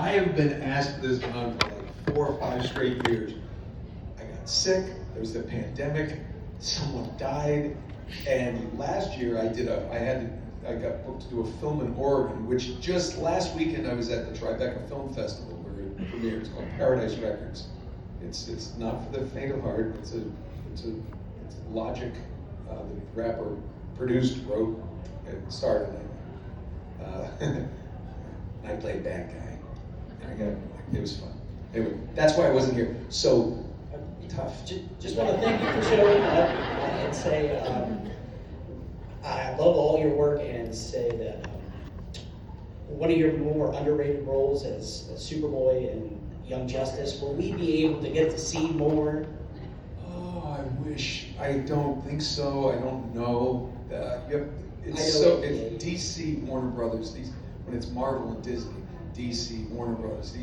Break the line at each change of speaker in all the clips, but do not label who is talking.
I have been asked this now for like 4 or 5 straight years. I got sick, there was the pandemic, someone died, and last year I got booked to do a film in Oregon, which just last weekend I was at the Tribeca Film Festival where it premiered. It's called Paradise Records. It's not for the faint of heart. It's a Logic, the rapper, produced, wrote, and starred in it. I played bad guy. It was fun. Anyway, that's why I wasn't here. So tough.
Just want to thank you for showing up and say I love all your work and say that one of your more underrated roles as Superboy in Young Justice. Will we be able to get to see more?
Oh, I wish. I don't think so. I don't know. It's DC, Warner Brothers. When it's Marvel and Disney, DC, Warner Brothers.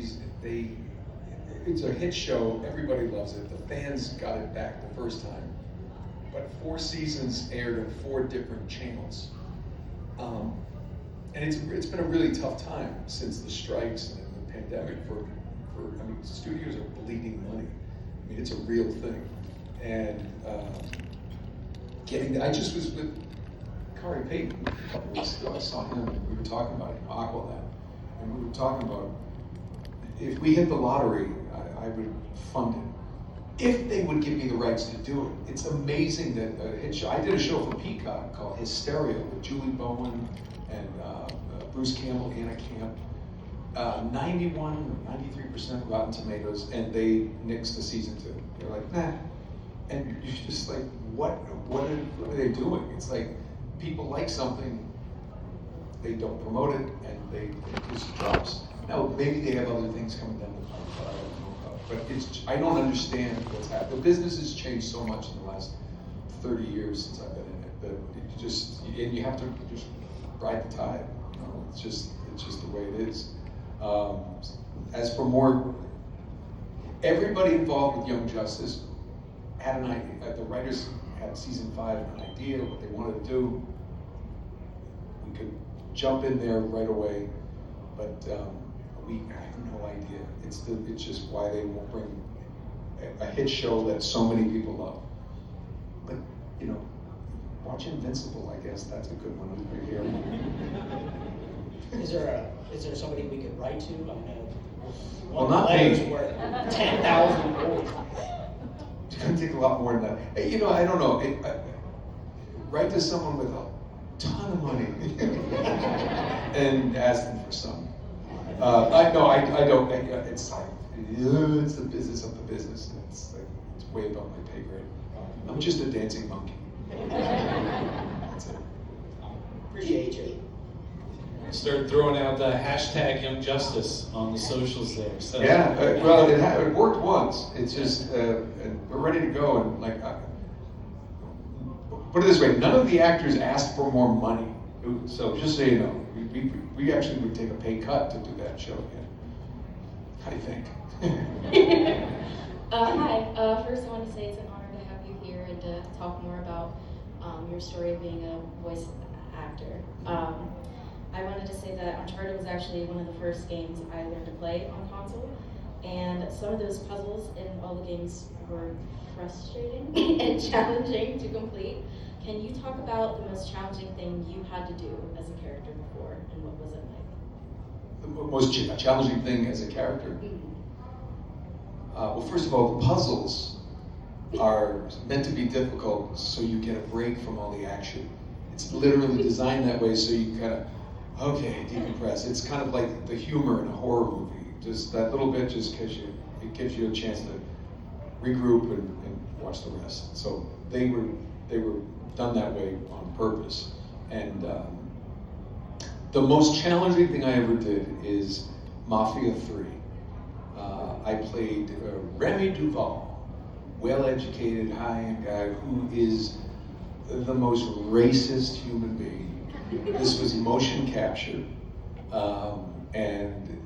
It's a hit show. Everybody loves it. The fans got it back the first time, but 4 seasons aired on 4 different channels, and it's been a really tough time since the strikes and the pandemic. Studios are bleeding money. I mean, it's a real thing, and I just was with Corey Payton a couple weeks ago. I saw him, and we were talking about Aqualad, and we were talking about if we hit the lottery, I would fund it. If they would give me the rights to do it. It's amazing that a hit show. I did a show for Peacock called Hysteria with Julie Bowen and Bruce Campbell, Anna Camp. 91 or 93% Rotten Tomatoes, and they nixed the season 2. They're like, nah. And you're just like, what are they doing? It's like, people like something, they don't promote it, and it just drops. Now, maybe they have other things coming down the pipe that I don't know about, but I don't understand what's happened. The business has changed so much in the last 30 years since I've been in it, that you have to just ride the tide. It's just the way it is. As for more, everybody involved with Young Justice had an idea. The writers had season 5 an idea what they wanted to do. We could jump in there right away, but I have no idea. It's just why they won't bring a hit show that so many people love. But watch Invincible. I guess that's a good one right here.
Is there somebody we could write to?
Well, not me.
Worth 10,000 words.
It's going to take a lot more than that. Hey, I don't know. Write to someone with a ton of money and ask them for some. I don't. It's the business of the business. It's way above my pay grade. I'm just a dancing monkey. That's it.
Appreciate you.
Start throwing out the hashtag Young Justice on the socials there. So.
Yeah, well, it worked once. It's just, and we're ready to go. And put it this way, none of the actors asked for more money. So just so you know, we actually would take a pay cut to do that show again. I think.
Hi. First, I want to say it's an honor to have you here and to talk more about your story of being a voice actor. I wanted to say that Uncharted was actually one of the first games I learned to play on console, and some of those puzzles in all the games were frustrating and challenging to complete. Can you talk about the most challenging thing you had to do as a character before, and what was it like?
The most challenging thing as a character? Well, first of all, the puzzles are meant to be difficult so you get a break from all the action. It's literally designed that way so you kind of, okay, decompress. It's kind of like the humor in a horror movie. Just that little bit just gives you a chance to regroup and watch the rest. So they were done that way on purpose. And the most challenging thing I ever did is Mafia 3. I played Remy Duval, well-educated, high-end guy who is the most racist human being. This was motion capture, and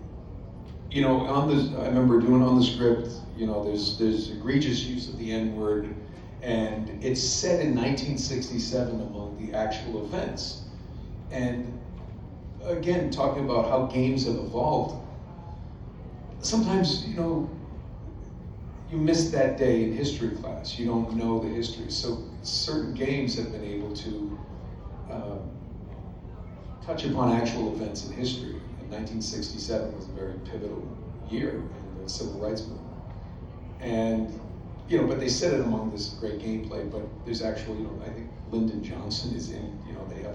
I remember doing on the script. There's egregious use of the N-word, and it's set in 1967 among the actual events. And again, talking about how games have evolved, sometimes, you know, you miss that day in history class. You don't know the history. So certain games have been able to touch upon actual events in history. And 1967 was a very pivotal year in the civil rights movement. And, you know, but they set it among this great gameplay, but there's actually, you know, I think Lyndon Johnson is in, you know, they have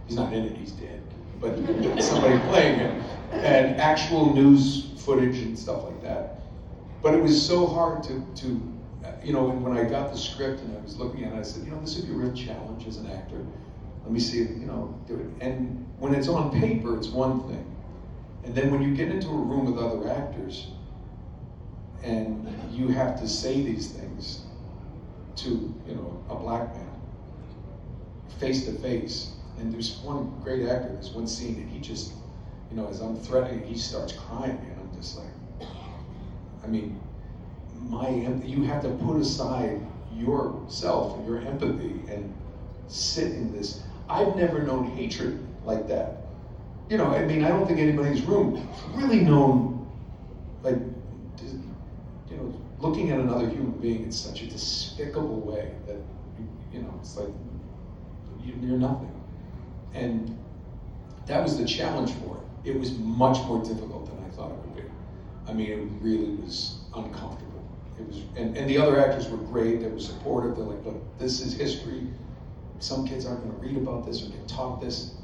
he's not in it, he's dead, but somebody playing it, and actual news footage and stuff like that. But it was so hard to you know, when I got the script and I was looking at it, I said, you know, this would be a real challenge as an actor. Let me see it, you know, do it. And when it's on paper, it's one thing. And then when you get into a room with other actors, and you have to say these things to, you know, a black man, face to face. And there's one great actor, there's one scene, and he just, you know, as I'm threatening, he starts crying, and I'm just like, I mean, you have to put aside yourself and your empathy and sit in this. I've never known hatred like that. You know, I mean, I don't think anybody in this room really known, like, you know, looking at another human being in such a despicable way that, you know, it's like, you're nothing. And that was the challenge for it. It was much more difficult than I thought it would be. I mean, it really was uncomfortable. It was, and the other actors were great. They were supportive. They're like, look, this is history. Some kids aren't going to read about this or get taught this.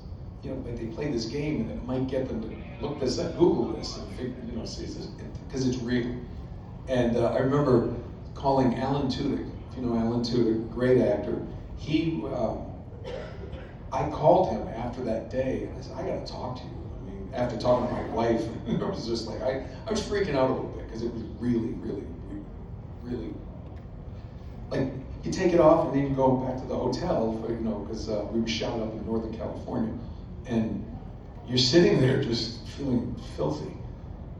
You know, like they play this game, and it might get them to look this up, Google this, and figure, you know, see this, because it's real. And I remember calling Alan Tudyk. If you know Alan Tudyk, great actor. I called him after that day, and I said, I got to talk to you. I mean, after talking to my wife, it was just like, I was freaking out a little bit, because it was really, like, you take it off, and then you go back to the hotel, for, you know, because we were shot up in Northern California, and you're sitting there just feeling filthy.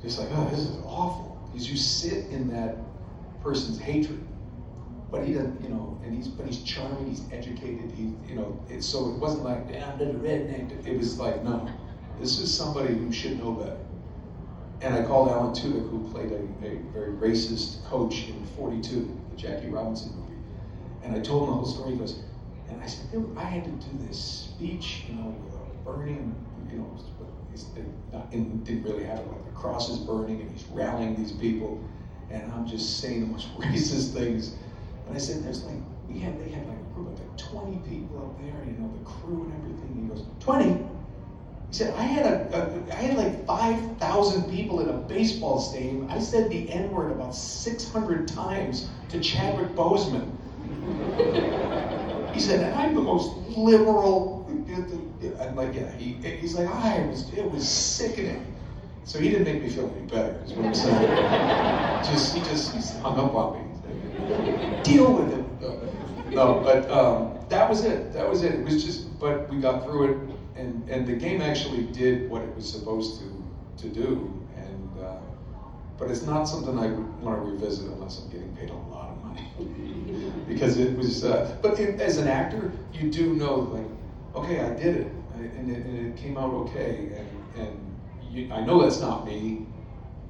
Just like, oh, this is awful. Because you sit in that person's hatred. But he doesn't, you know, but he's charming, he's educated, you know, so it wasn't like, damn, the redneck. It was like, no, this is somebody who should know better. And I called Alan Tudyk, who played a very racist coach in 42, the Jackie Robinson movie. And I told him the whole story. He goes, and I said, I had to do this speech, you know, with a burning, you know, didn't really have it, like the cross is burning, and he's rallying these people, and I'm just saying the most racist things. And I said, there's like, they had like a group of like 20 people up there, you know, the crew and everything. He goes, 20? He said, I had like 5,000 people in a baseball stadium. I said the N-word about 600 times to Chadwick Boseman. He said, and I'm the most liberal. I'm like, yeah, he's like, it was sickening. So he didn't make me feel any better, is what I'm saying. He's hung up on me. Deal with it. No, but that was it. That was it. It was just, but we got through it, and the game actually did what it was supposed to do. And but it's not something I would want to revisit unless I'm getting paid a lot of money, because it was. But as an actor, you do know, like, okay, I did it, and it came out okay, and I know that's not me,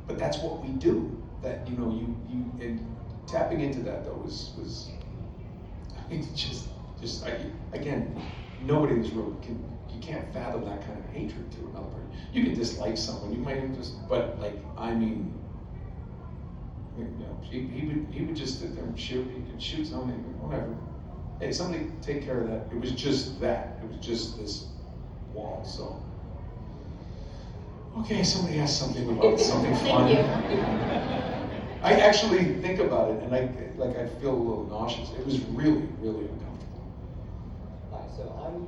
but that's what we do. That, you know, and tapping into that though was I mean, again, nobody in this room you can't fathom that kind of hatred to another person. You can dislike someone, you might even but like, I mean, you know, he would just sit there and shoot. He could shoot somebody, whatever. Hey, somebody take care of that. It was just that. It was just this wall. So, okay, somebody asked something about something fun.
Thank you.
I actually think about it, and I feel a little nauseous. It was really, really uncomfortable.
Hi, so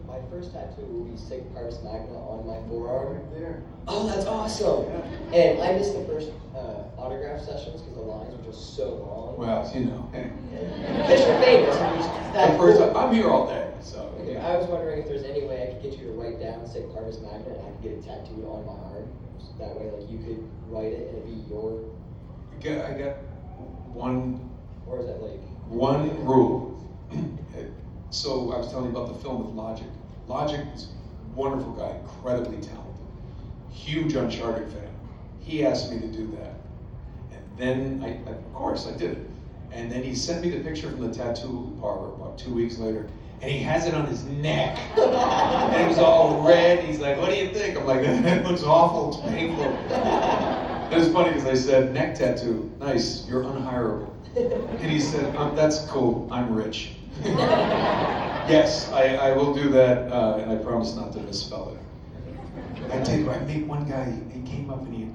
my first tattoo will be Sig Parvis Magna on my forearm.
Right there.
Oh, that's awesome!
Yeah.
And I missed the first autograph sessions because the lines were just so long.
Well, you know, hey.
Because you're famous. And
The first time, I'm here all day, so.
Okay,
Yeah.
I was wondering if there's any way I could get you to write down Sig Parvis Magna and I could get it tattooed on my arm. So that way, like, you could write it and it'd be your.
I got one
Or is that like.
one rule. So I was telling you about the film with Logic. Logic is a wonderful guy, incredibly talented, huge Uncharted fan. He asked me to do that. Then of course I did it. And then he sent me the picture from the tattoo parlor about 2 weeks later, and he has it on his neck. And it was all red. He's like, what do you think? I'm like, that looks awful, it's painful. It was funny because I said, neck tattoo, nice, you're unhireable. And he said, that's cool, I'm rich. Yes, I will do that, and I promise not to misspell it. I made one guy, he came up and he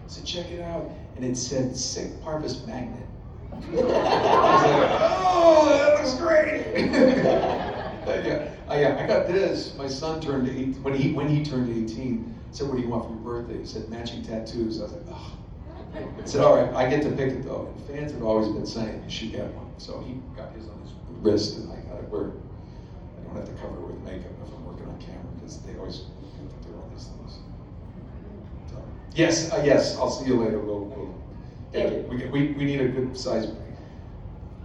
said, check it out. And it said, sick parvis magnet. I was like, oh, that looks great. Yeah, I got this. My son turned 8, when he turned 18, said, what do you want for your birthday? He said, matching tattoos. I was like, oh. I said, all right, I get to pick it though. And fans have always been saying you should get one. So he got his on his wrist, and I got it where I don't have to cover it with makeup if I'm working on camera, because they always do all these things. So, yes, I'll see you later. We need a good size.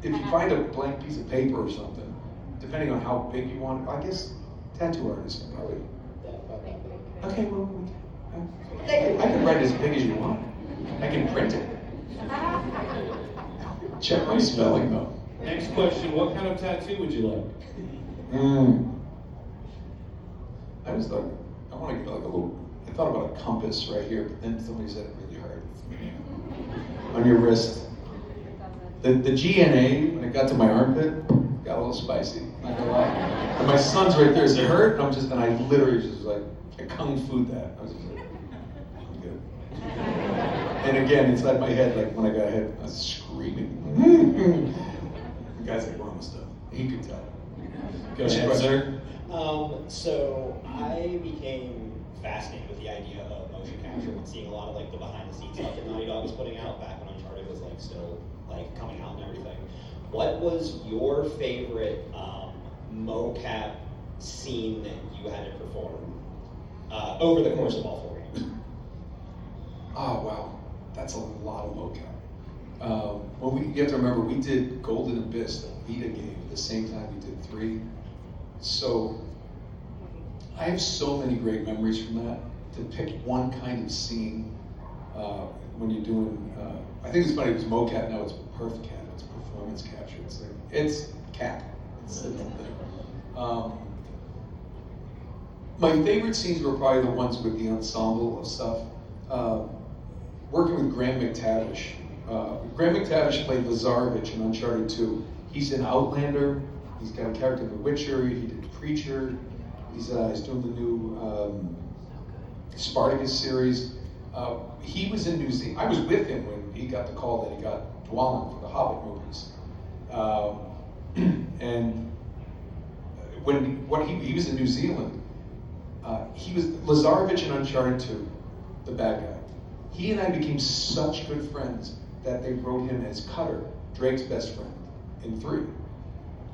If you find a blank piece of paper or something, depending on how big you want, I guess tattoo artists can probably. Okay, well, I can write as big as you want. I can print it. Check my spelling though.
Next question, what kind of tattoo would you like?
I was like, I want to get like a little, I thought about a compass right here, but then somebody said it really hard. On your wrist. The GNA, when it got to my armpit, got a little spicy, not gonna lie. And my son's right there, does it hurt? And I literally just like, I kung fu that. I was just like, I'm good. And again, inside my head, like when I got hit, I was screaming. The guy's like, we're almost done. He could tell.
Go ahead, sir.
So I became fascinated with the idea of motion capture and seeing a lot of like the behind the scenes stuff that Naughty Dog was putting out back when Uncharted was like still like coming out and everything. What was your favorite mocap scene that you had to perform over the course of all 4 games?
Oh wow, that's a lot of mocap. You have to remember, we did Golden Abyss, the Vita game, at the same time we did 3. So I have so many great memories from that. To pick one kind of scene when you're doing, I think it's funny, it was mocap, now it's perf cap, it's performance capture. It's cap. It's the thing. My favorite scenes were probably the ones with the ensemble of stuff. Working with Graham McTavish. Graham McTavish played Lazarevich in Uncharted 2. He's in Outlander. He's got a character in The Witcher. He did Preacher. He's doing the new Spartacus series. He was in New Zealand. I was with him when he got the call that he got Dwalin for the Hobbit movies. And he was in New Zealand. He was Lazarevich in Uncharted 2, the bad guy. He and I became such good friends that they wrote him as Cutter, Drake's best friend, in 3.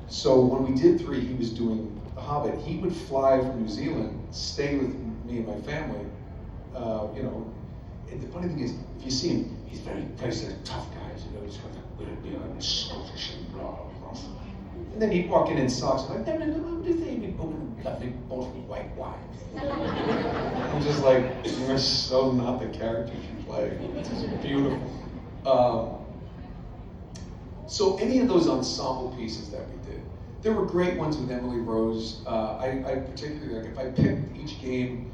So when we did 3, he was doing The Hobbit. He would fly from New Zealand, stay with me and my family. And the funny thing is, if you see him, he's very tough guys. He's got that weird Scottish and blah blah. And then he'd walk in socks, like, lovely bottle of white wine. I'm just like, you're so not the characters you play. It's just beautiful. So any of those ensemble pieces that we did, there were great ones with Emily Rose. I particularly, like, if I picked each game,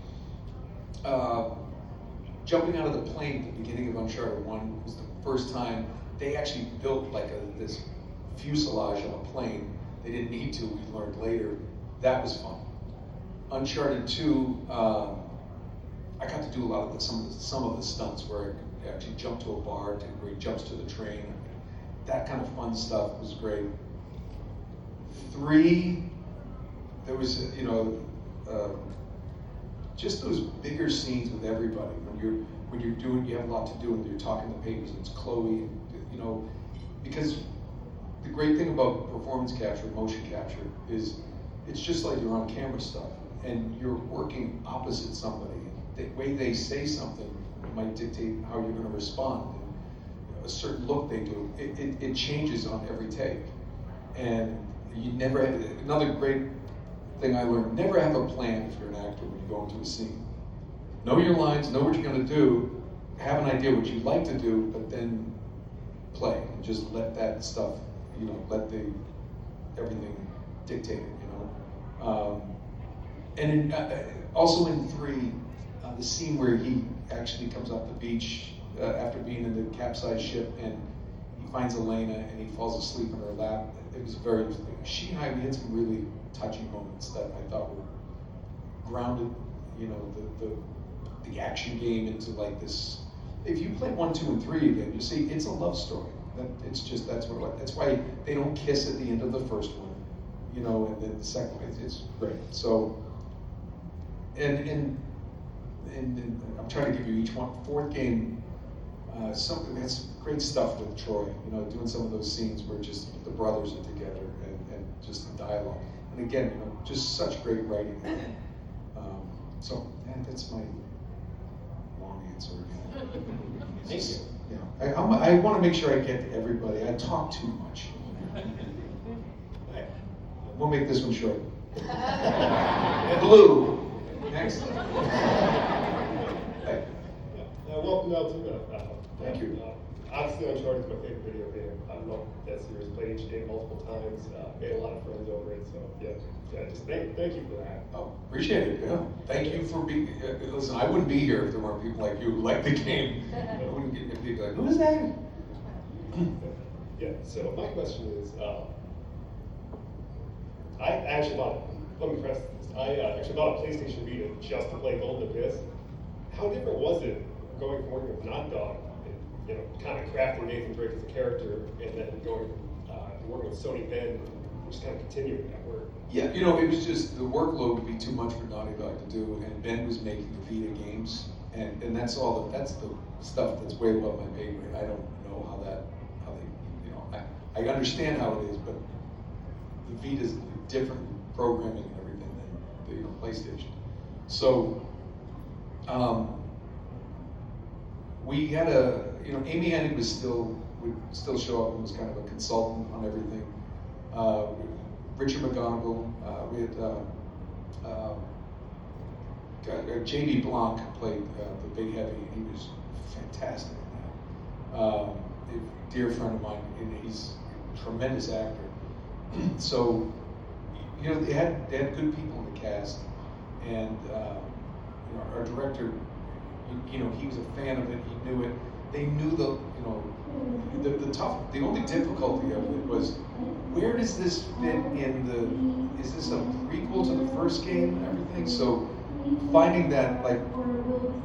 jumping out of the plane at the beginning of Uncharted 1 was the first time they actually built like this fuselage on a plane. They didn't need to, we learned later. That was fun. Uncharted 2, I got to do a lot of some of the stunts where I actually jumped to a bar, where he jumps to the train. That kind of fun stuff was great. 3, there was, just those bigger scenes with everybody. When you're doing, you have a lot to do, and you're talking to papers, and it's Chloe, because the great thing about performance capture, motion capture, is it's just like your on-camera stuff, and you're working opposite somebody. The way they say something might dictate how you're going to respond. And a certain look they do, it changes on every take. And you never have, another great thing I learned, never have a plan if you're an actor when you go into a scene. Know your lines, know what you're going to do, have an idea what you'd like to do, but then play and just let that stuff, let everything dictate it, and also in 3, the scene where he actually comes off the beach after being in the capsized ship and he finds Elena and he falls asleep in her lap. It was she and I, we had some really touching moments that I thought were grounded, the action game into like this. If you play 1, 2, and 3 again, you see it's a love story. That's why they don't kiss at the end of the first one, and then the second one. It's great. So, and I'm trying to give you each one. 4th game, something that's great stuff with Troy. Doing some of those scenes where just the brothers are together and just the dialogue. And again, just such great writing. So that's my long answer.
Thank you.
I want to make sure I get to everybody. I talk too much. We'll make this one short. Blue. Next. Hey.
Welcome out to
Thank you.
Obviously, Uncharted is my favorite video game. I've loved that series, played each game multiple times, made a lot of friends over it. So just thank you for that.
Oh, appreciate it. Yeah. Thank you for being. Listen, I wouldn't be here if there weren't people like you who like the game. I wouldn't get people like, who is that?
Yeah. So my question is, I actually bought. Let me press this. I actually bought a PlayStation Vita just to play Golden Abyss. How different was it going from working with Naughty Dog and kind of crafting Nathan Drake as a character, and then going working with Sony Ben, and just kind of continuing that work?
Yeah, it was just the workload would be too much for Naughty Dog to do, and Ben was making the Vita games, and that's the stuff that's way above my pay grade. I don't know how they, I understand how it is, but the Vita's different programming and everything than the PlayStation. So, we had Amy Hennig would still show up and was kind of a consultant on everything. Richard McGonigal, we had J.B. Blanc played the big heavy, and he was fantastic in that. A dear friend of mine, and he's a tremendous actor. So, they had good people in the cast, and our director, he was a fan of it. He knew it. They knew the only difficulty of it was, where does this fit in is this a prequel to the first game and everything? So finding that, like,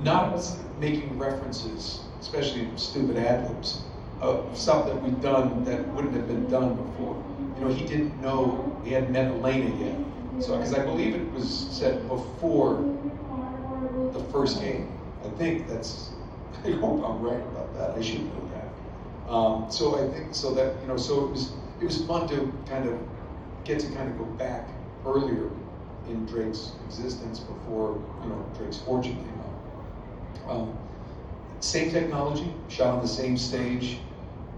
not making references, especially stupid ad-libs, of stuff that we've done that wouldn't have been done before. He didn't know, he hadn't met Elena yet. So, because I believe it was set before the first game. I think I hope I'm right about that. I should know that. So I think, so that, so it was fun to kind of go back earlier in Drake's existence before, Drake's Fortune came out. Same technology, shot on the same stage.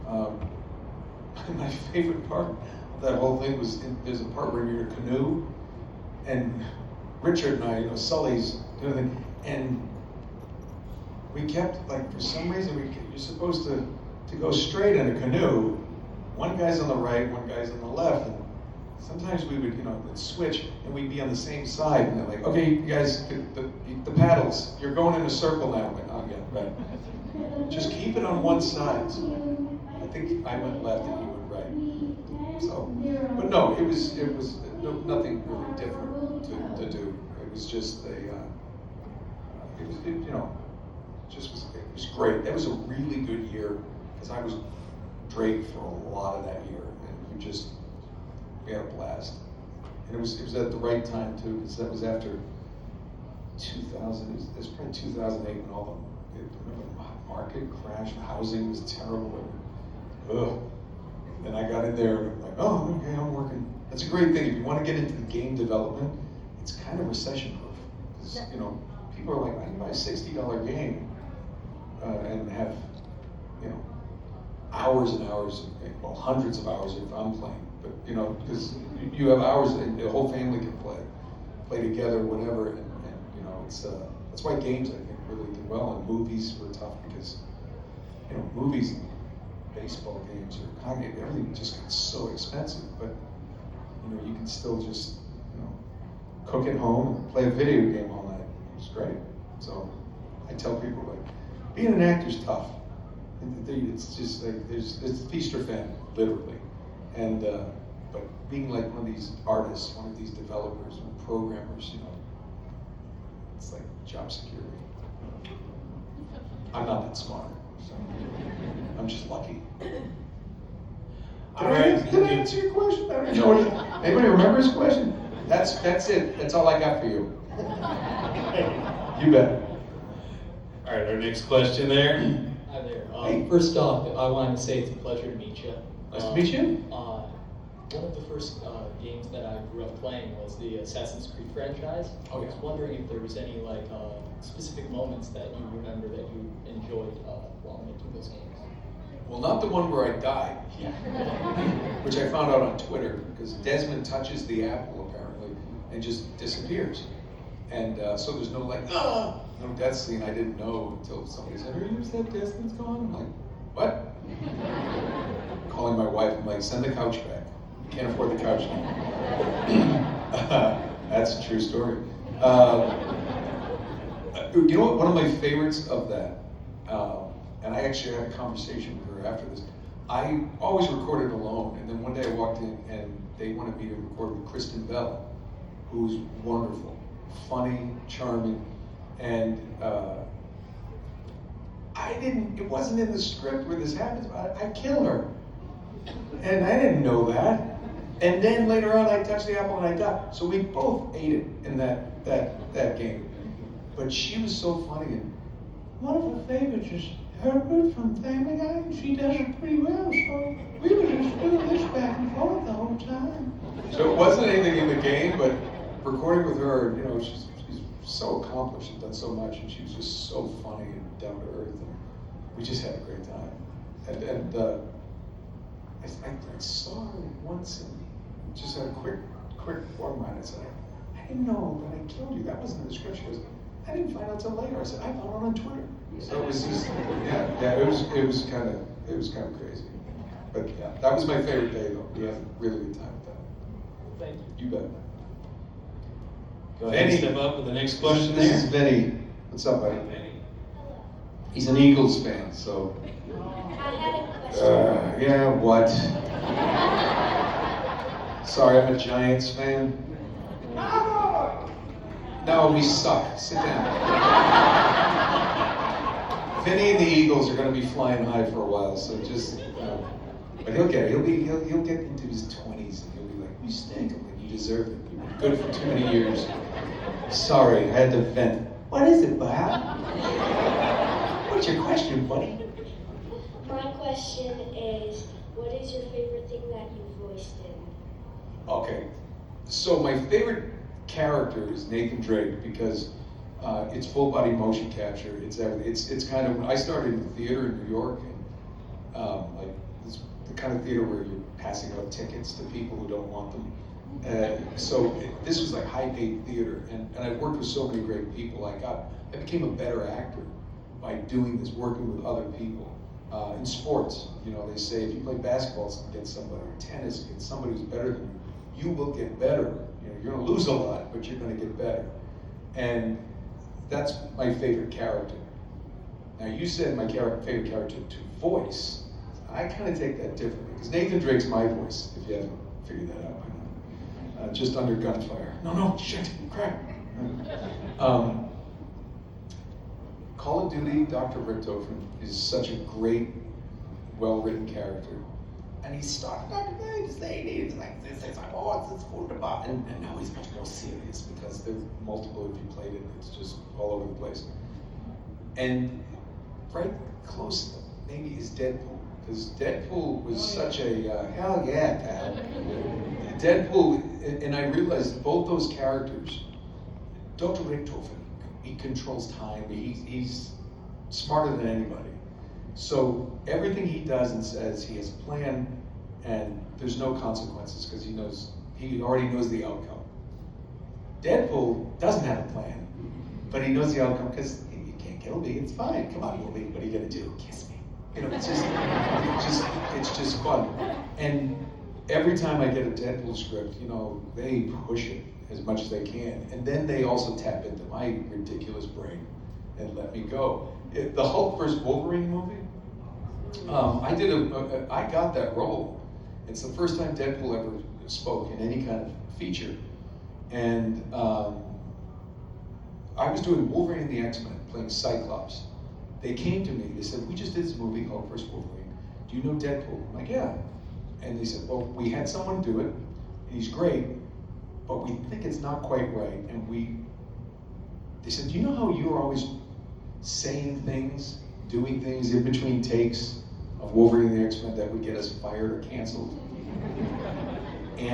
My favorite part of that whole thing was, there's a part where you're in a canoe, and Richard and I, Sully's doing it, and we kept, like, for some reason, you're supposed to go straight in a canoe. One guy's on the right, one guy's on the left, and sometimes we would, would switch, and we'd be on the same side, and they're like, okay, you guys, the paddles, you're going in a circle now. I'm like, oh yeah, right. Just keep it on one side. So I think I went left and he went right. So, but no, it was nothing really different to do. It was just it was great. That was a really good year, because I was Drake for a lot of that year, and we had a blast. And it was at the right time too, because that was after 2000. It was probably 2008 when all the market crashed, housing was terrible. And I got in there and I'm like, oh, okay, I'm working. That's a great thing. If you want to get into the game development, it's kind of recession proof. Because, people are like, I can buy a $60 game and have, hours and hours, well, hundreds of hours if I'm playing. But, because you have hours and the whole family can play together, whatever. And that's why games, I think, really did well. And movies were tough because, movies, baseball games or hockey, everything just got so expensive. But you know, you can still just, you know, cook at home and play a video game all night. It's great. So I tell people, like, being an actor's tough. It's just like it's feast or famine, literally. And but being like one of these artists, one of these developers and programmers, you know, it's like job security. I'm not that smart, so I'm just lucky.
All right.
Did I answer your question? I don't know. Anybody remember his question? That's it. That's all I got for you. You bet.
All right, our next question there.
Hi there.
Hey.
First off, I wanted to say it's a pleasure to meet you.
Nice to meet you.
One of the first games that I grew up playing was the Assassin's Creed franchise.
Oh, yeah.
I was wondering if there was any specific moments that you remember that you enjoyed while making those games.
Well, not the one where I died,
Yeah.
which I found out on Twitter, because Desmond touches the apple apparently and just disappears. And so there's no no death scene. I didn't know until somebody said, "Are you said Desmond's gone?" I'm like, "What?" Calling my wife, I'm like, "Send the couch back. We can't afford the couch now." That's a true story. You know what? One of my favorites of that, and I actually had a conversation with her after this. I always recorded alone, and then one day I walked in and they wanted me to record with Kristen Bell, who's wonderful, funny, charming, and it wasn't in the script where this happens, but I kill her. And I didn't know that. And then later on I touched the apple and I died. So we both ate it in that game. But she was so funny, and one of her favorites is Herbert from Family Guy. She does it pretty well, so we were just doing this back and forth the whole time. So it wasn't anything in the game, but recording with her, you know, she's so accomplished and done so much, and she was just so funny and down to earth, and we just had a great time. And I saw her once and just had a quick one-line. I said, I didn't know that I killed you. That wasn't in the script. She goes, I didn't find out till later. I said, I found out on Twitter. So it was just, it was kind of crazy. But yeah, that was my favorite day though. We had a really good time with that.
Thank you.
You bet.
Go ahead and
Vinny.
step up with the next question
This is
there.
Vinny. What's up, buddy?
Vinny.
He's an Eagles fan, so.
I had a question.
Yeah, what? Sorry, I'm a Giants fan. No, we suck. Sit down. Vinny and the Eagles are going to be flying high for a while, so just, you know. But he'll get it. He'll get into his 20s and he'll be like, "You stink." I'm like, "You deserve it. You've been good for too many years." Sorry, I had to vent. What is it, Bob? What's your question, buddy?
My question is, what is your favorite thing that you voiced in?
Okay, so my favorite character is Nathan Drake because it's full body motion capture. It's everything. It's kind of, I started in theater in New York, and like it's the kind of theater where you're passing out tickets to people who don't want them. This was like high paid theater, and I worked with so many great people. I became a better actor by doing this, working with other people. In sports, you know, they say if you play basketball against somebody, or tennis against somebody who's better than you, you will get better. You know, you're going to lose a lot, but you're going to get better. And that's my favorite character. Now, you said my favorite character to voice. I kind of take that differently, because Nathan Drake's my voice, if you haven't figured that out by now. Just under gunfire. No, shit, crap. Call of Duty, Dr. Richtofen is such a great, well-written character. And he started out today to say he's like this, it's like, oh, it's wunderbar. And now he's much more serious because there's multiple, if you played it, it's just all over the place. And right close, maybe, is Deadpool. Because Deadpool was such a, hell yeah, pal. Deadpool, and I realized both those characters, Dr. Richtofen, he controls time, he's smarter than anybody. So everything he does and says, he has a plan, and there's no consequences because he already knows the outcome. Deadpool doesn't have a plan, but he knows the outcome because you can't kill me, it's fine. Come on, movie, what are you gonna do? Kiss me. You know, it's just just fun. And every time I get a Deadpool script, you know, they push it as much as they can. And then they also tap into my ridiculous brain and let me go. The Hulk vs. Wolverine movie, I got that role. It's the first time Deadpool ever spoke in any kind of feature. And I was doing Wolverine and the X-Men, playing Cyclops. They came to me, they said, we just did this movie, Hulk vs. Wolverine. Do you know Deadpool? I'm like, yeah. And they said, well, we had someone do it, he's great, but we think it's not quite right. And they said, do you know how you were always saying things, doing things in between takes of Wolverine and the X-Men that would get us fired or canceled?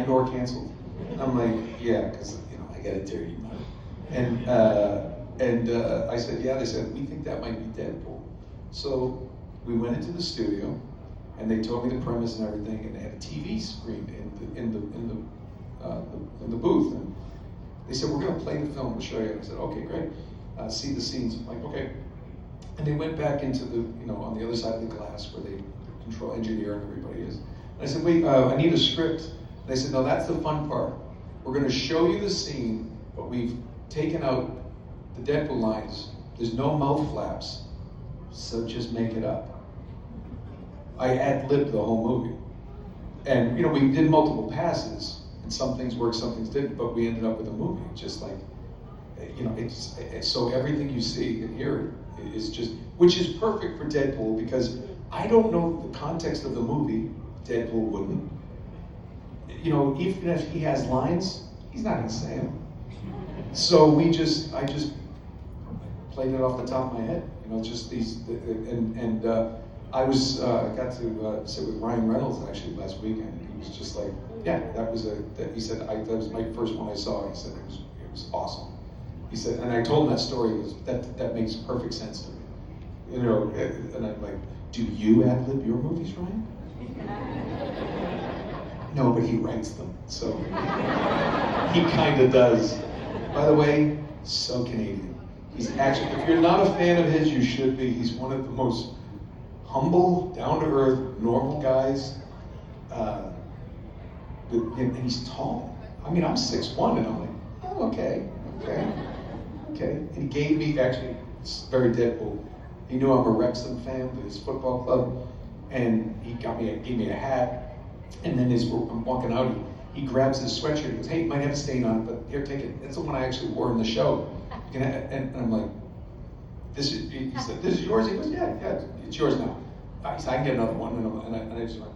Or canceled? I'm like, yeah, because I got a dirty mouth. And I said, yeah. They said, we think that might be Deadpool. So we went into the studio, and they told me the premise and everything, and they had a TV screen in the booth. And they said, we're going to play the film. We'll show you. And I said, okay, great. See the scenes. I'm like, okay. And they went back into the, on the other side of the glass where they control engineer and everybody is. And I said, wait, I need a script. And they said, no, that's the fun part. We're going to show you the scene, but we've taken out the Deadpool lines. There's no mouth flaps, so just make it up. I ad-libbed the whole movie. And, we did multiple passes, and some things worked, some things didn't, but we ended up with a movie. Just like, it's so everything you see and hear is just, which is perfect for Deadpool, because I don't know the context of the movie. Deadpool wouldn't. Even if he has lines, he's not gonna say them. So I just played it off the top of my head. Just these, and I got to sit with Ryan Reynolds actually last weekend, and he was just like, yeah, he said, that was my first one I saw. He said it was awesome. He said, and I told him that story, that makes perfect sense to me. And I'm like, do you ad-lib your movies, Ryan? No, but he writes them, so he kind of does. By the way, so Canadian. He's actually, if you're not a fan of his, you should be. He's one of the most humble, down-to-earth, normal guys. And he's tall. I mean, I'm 6'1", and I'm like, oh, okay. And he gave me, actually, it's very Deadpool. He knew I'm a Wrexham fan with his football club, and he gave me a hat. And then as I'm walking out, he grabs his sweatshirt and goes, hey, it might have a stain on it, but here, take it. That's the one I actually wore in the show. And I'm like, he said, this is yours? He goes, yeah, it's yours now. He said, I can get another one. And I just went,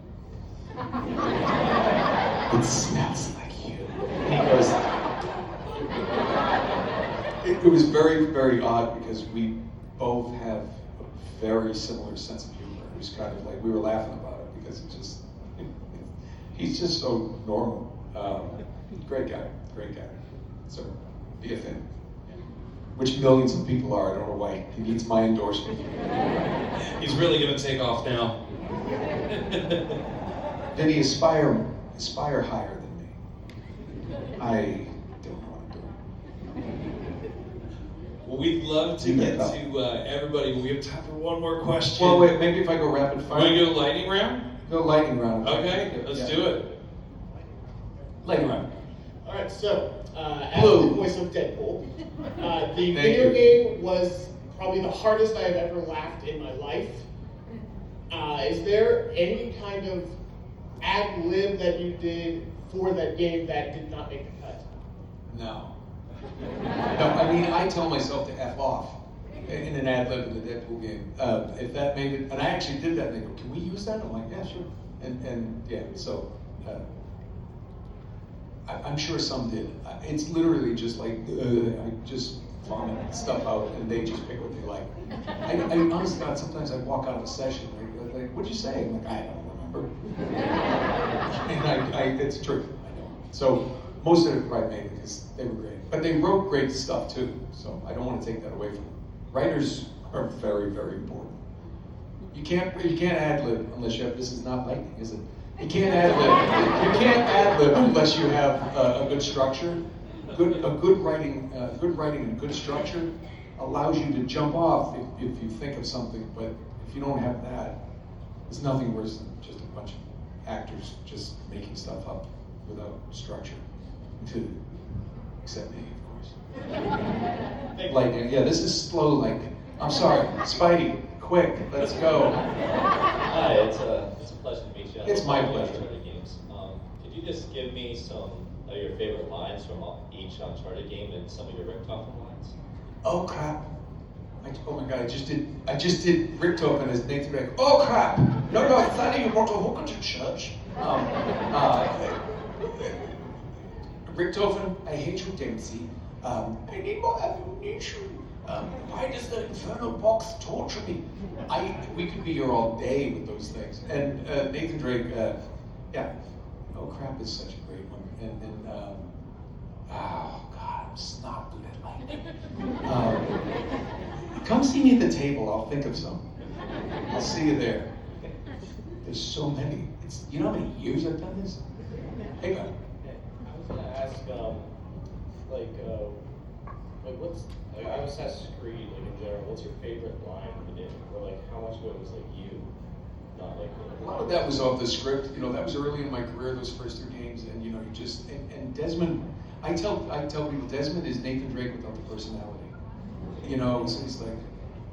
it smells like you. And he goes, it was very, very odd, because we both have a very similar sense of humor. It was kind of like, we were laughing about it, because he's just so normal. Great guy. So, be a fan. Which millions of people are, I don't know why. He needs my endorsement.
He's really going to take off now.
Vinny, aspire higher than me. I don't know what I'm doing.
Well, we'd love to get to everybody. We have time for one more question.
Well, wait, maybe if I go rapid fire.
Want to go lightning round?
Go lightning round.
Okay, let's do it.
Lightning round.
All right, so as the voice of Deadpool, the video game was probably the hardest I have ever laughed in my life. Is there any kind of ad lib that you did for that game that did not make the cut?
No, I mean, I tell myself to F off in an ad lib in the Deadpool game. If that made it, and I actually did that, and they go, can we use that? I'm like, yeah, sure. And yeah, so I'm sure some did. It's literally just like, I just vomit stuff out, and they just pick what they like. I honestly, God, sometimes I walk out of a session, like, what'd you say? I'm like, I don't remember. And it's true, I know. So most of it probably made it, because they were great. But they wrote great stuff too, so I don't want to take that away from them. Writers are very, very important. You can't ad-lib unless you have, this is not lightning, is it? You can't ad-lib unless you have a good structure. Good writing and good structure allows you to jump off if you think of something, but if you don't have that, There's nothing worse than just a bunch of actors just making stuff up without structure. Except me, of course. Lightning, yeah, this is slow lightning. I'm sorry, Spidey, quick, let's go.
Hi, it's a pleasure to meet you.
It's my pleasure.
Uncharted games. Could you just give me some of your favorite lines from each Uncharted game and some of your Rick Toppin lines?
Oh crap! Oh my god! I just did Rick Toppin as Nathan Drake. Oh crap! No, Thaddy, you want to hook into church? Rick Toppin, I hate you, Dempsey. I need more ammunition. Why does the infernal box torture me? We could be here all day with those things. And Nathan Drake, yeah. Oh crap is such a great one. And oh god, I'm just not good at lightning. Come see me at the table. I'll think of some. I'll see you there. There's so many. You know how many years I've done this? Hey, man.
I was gonna ask, I was Assassin's Creed, in general, what's your favorite line in it? Or how much of it was you, not
a lot of that was off the script. That was early in my career, those first 2 games, and you just and Desmond. I tell people Desmond is Nathan Drake without the personality. So he's like,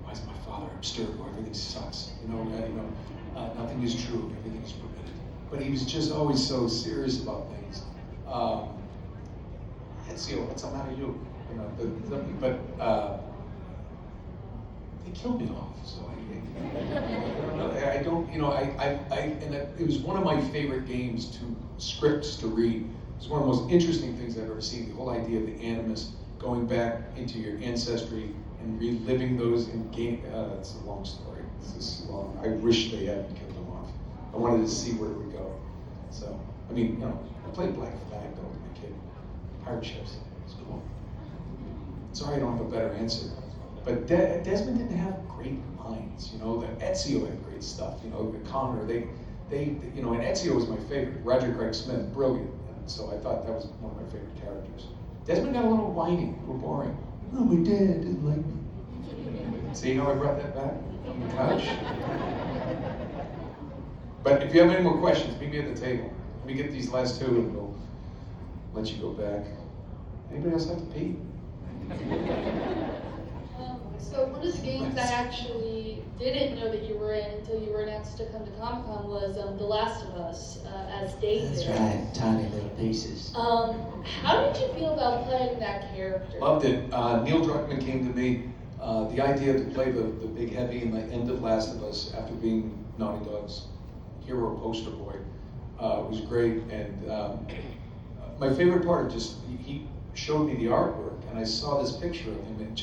why is my father absurd? Or everything sucks. Nothing is true. Everything is permitted. But he was just always so serious about things. Ezio, what's the matter with you? But they killed me off, so I don't, and it was one of my favorite games scripts to read. It's one of the most interesting things I've ever seen. The whole idea of the animus going back into your ancestry and reliving those in game. It's a long story. It's long. I wish they hadn't killed him off. I wanted to see where it would go. So, I played Black Flag though as a kid. Pirate ships. It's cool. Sorry I don't have a better answer. But Desmond didn't have great lines, The Ezio had great stuff, The Connor, and Ezio was my favorite. Roger Craig Smith, brilliant. And so I thought that was one of my favorite characters. Desmond got a little whiny, a little boring. Oh, my dad didn't like me. See how I brought that back on the couch? But if you have any more questions, meet me at the table. Let me get these last 2 and we'll let you go back. Anybody else have to pee?
So one of the games I actually didn't know that you were in until you were announced to come to Comic-Con was The Last of Us as David.
That's right, tiny little pieces.
How did you feel about playing that character?
Loved it. Neil Druckmann came to me. The idea to play the big heavy in the end of Last of Us after being Naughty Dog's hero poster boy was great. And my favorite part of he showed me the artwork and I saw this picture of him and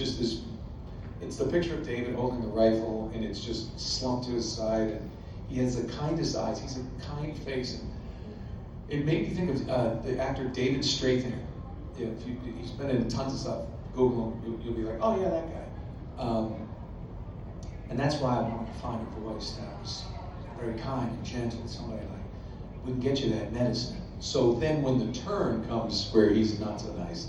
it's the picture of David holding the rifle and it's just slumped to his side and he has the kindest eyes. He's a kind face. And it made me think of the actor David Strathairn. He's been in tons of stuff. Google him, you'll be like, oh yeah, that guy. And that's why I wanted to find a voice that was very kind and gentle, somebody we can get you that medicine. So then when the turn comes where he's not so nice,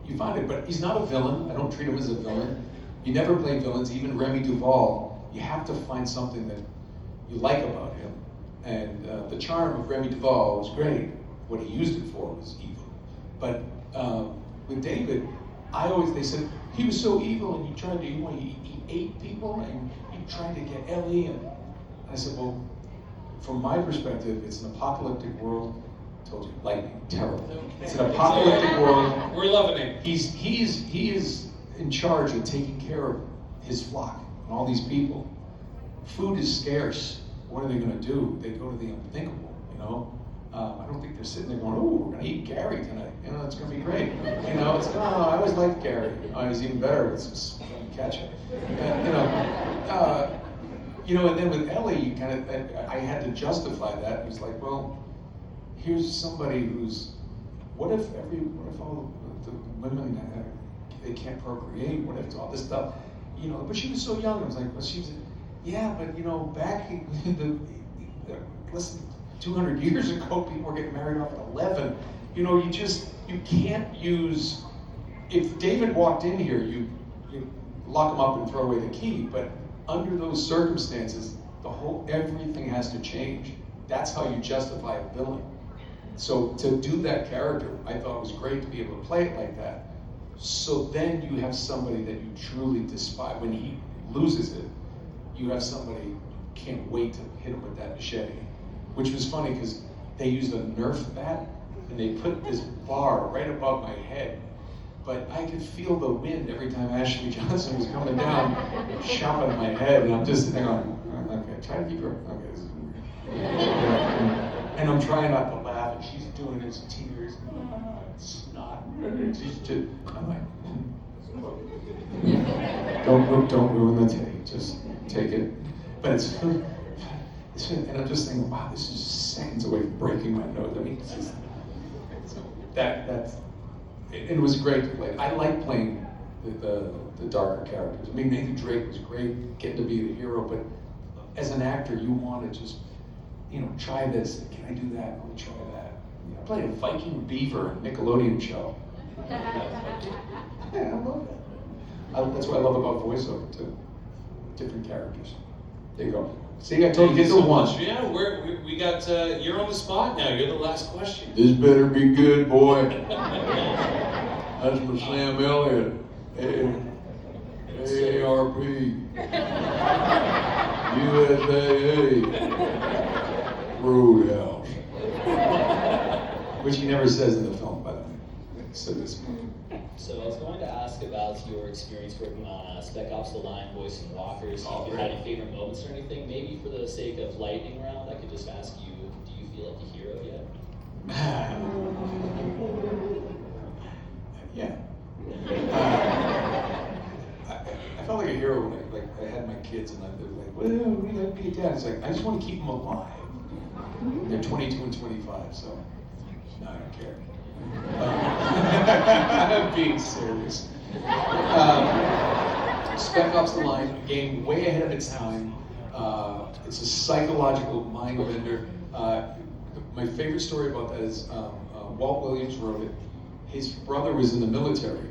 you find it, but he's not a villain. I don't treat him as a villain. You never play villains, even Remy Duvall. You have to find something that you like about him. And the charm of Remy Duvall was great. What he used it for was evil. But with David, they said, he was so evil and he ate people and he tried to get Ellie. And I said, well, from my perspective, it's an apocalyptic world. I told you, lightning, terrible. It's an apocalyptic world.
We're loving it.
He is in charge of taking care of his flock and all these people. Food is scarce. What are they going to do? They go to the unthinkable, I don't think they're sitting there going, oh, we're going to eat Gary tonight. It's going to be great. I always liked Gary. He's even better with some ketchup. And then with Ellie, I had to justify that. It was like, well, here's somebody what if all the women, they can't procreate? What if all this stuff? But she was so young. I was like, well, she was, yeah, but back in less than 200 years ago, people were getting married off at 11. You can't use, if David walked in here, you lock him up and throw away the key, but under those circumstances, everything has to change. That's how you justify a villain. So to do that character, I thought it was great to be able to play it like that. So then you have somebody that you truly despise. When he loses it, you have somebody you can't wait to hit him with that machete. Which was funny because they used a Nerf bat and they put this bar right above my head. But I could feel the wind every time Ashley Johnson was coming down, chopping my head, and I'm just sitting there going, okay, try to keep her, okay, this is weird. And I'm trying not to laugh, and she's doing this tears, it's snot, and she's just, I'm like, don't ruin the tape, just take it. But it's and I'm just thinking, wow, this is seconds away from breaking my nose. I mean, it's just, it was great to play. I like playing the darker characters. I mean, Nathan Drake was great, getting to be the hero, but as an actor, you want to just, try this. Can I do that? Let me try that. I played a Viking Beaver in a Nickelodeon show. Yeah, I love that. That's what I love about voiceover, too. Different characters. There you go. See, I told you, get the one.
Yeah, we got, you're on the spot now. You're the last question.
This better be good, boy. That's for Sam Elliott. AARP. USAA. Roadhouse. Which he never says in the film, by the way. So this one.
So I was going to ask about your experience working on Spec Ops: The Line, voicing walkers. If you had any favorite moments or anything, maybe for the sake of lightning round, I could just ask you, do you feel like a hero yet?
Yeah. I felt like a hero when I had my kids and they were like, well, we gotta be a dad. It's like, I just want to keep them alive. They're 22 and 25, so no, I don't care. I'm being serious. Spec Ops: The Line, a game way ahead of its time. It's a psychological mind bender. My favorite story about that is Walt Williams wrote it. His brother was in the military,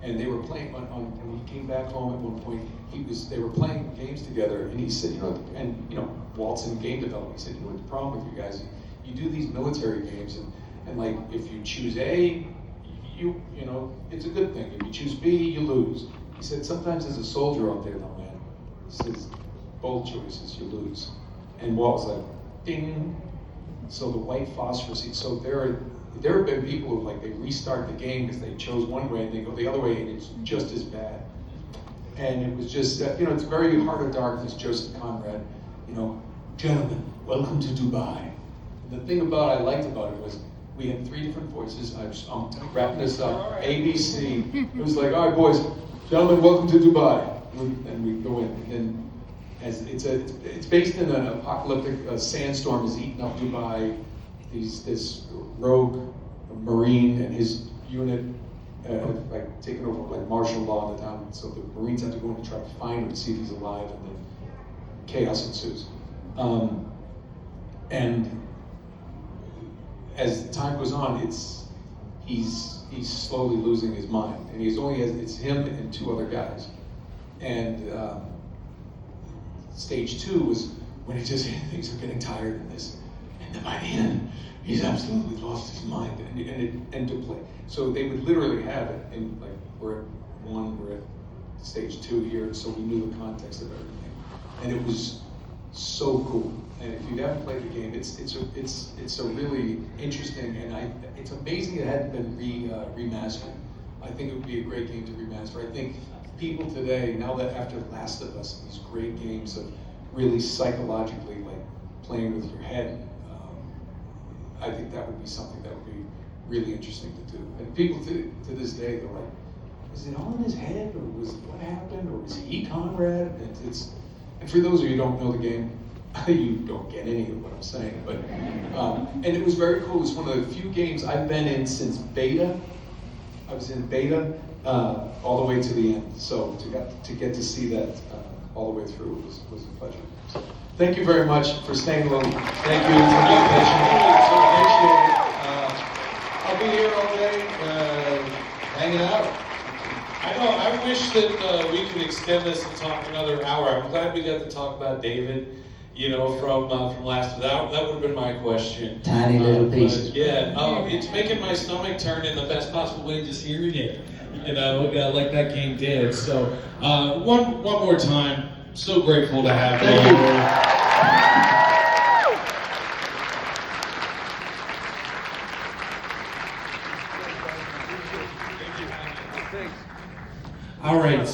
and they were playing when he came back home at one point. They were playing games together, and he said, Walt's in game development. He said, what the problem with you guys? You do these military games, and like if you choose A, it's a good thing. If you choose B, you lose. He said, sometimes as a soldier out there, though, man, he says, both choices, you lose. And Walt was like, ding. So the white phosphorus, so there have been people who they restart the game because they chose one way and they go the other way and it's just as bad. And it was just, it's very Heart of Darkness, Joseph Conrad, gentlemen, welcome to Dubai. And the thing I liked about it was we had 3 different voices. I'm wrapping this up. ABC. It was like, all right, boys, gentlemen, welcome to Dubai. And we go in. And then it's based in an apocalyptic sandstorm is eating up Dubai. This rogue Marine and his unit have taken over martial law in the town. So the Marines have to go in to try to find him to see if he's alive, and then chaos ensues. And as time goes on, he's slowly losing his mind, and it's him and 2 other guys. And stage 2 was when things are getting tired in this, and then by the end, he's absolutely lost his mind, and to play. So they would literally have it, and we're at stage 2 here, so we knew the context of everything, and it was so cool. And if you haven't played the game, it's a really interesting, and it's amazing it hadn't been remastered. I think it would be a great game to remaster. I think people today, now that after Last of Us, these great games of really psychologically playing with your head, I think that would be something that would be really interesting to do. And people to this day, they're like, is it all in his head, or was it what happened, or was he Conrad? And for those of you who don't know the game, you don't get any of what I'm saying, but and it was very cool. It was one of the few games I've been in since beta. I was in beta all the way to the end, so to get to see that all the way through was a pleasure. So, thank you very much for staying a little. Thank you for being patient. So appreciate it. I'll be here all day hanging out.
I wish that we could extend this and talk another hour. I'm glad we got to talk about David. from Last of Us. That would have been my question.
Tiny little
But
pieces.
yeah, it's making my stomach turn in the best possible way just hearing it. Like that game did. So one more time, so grateful to have you. All right.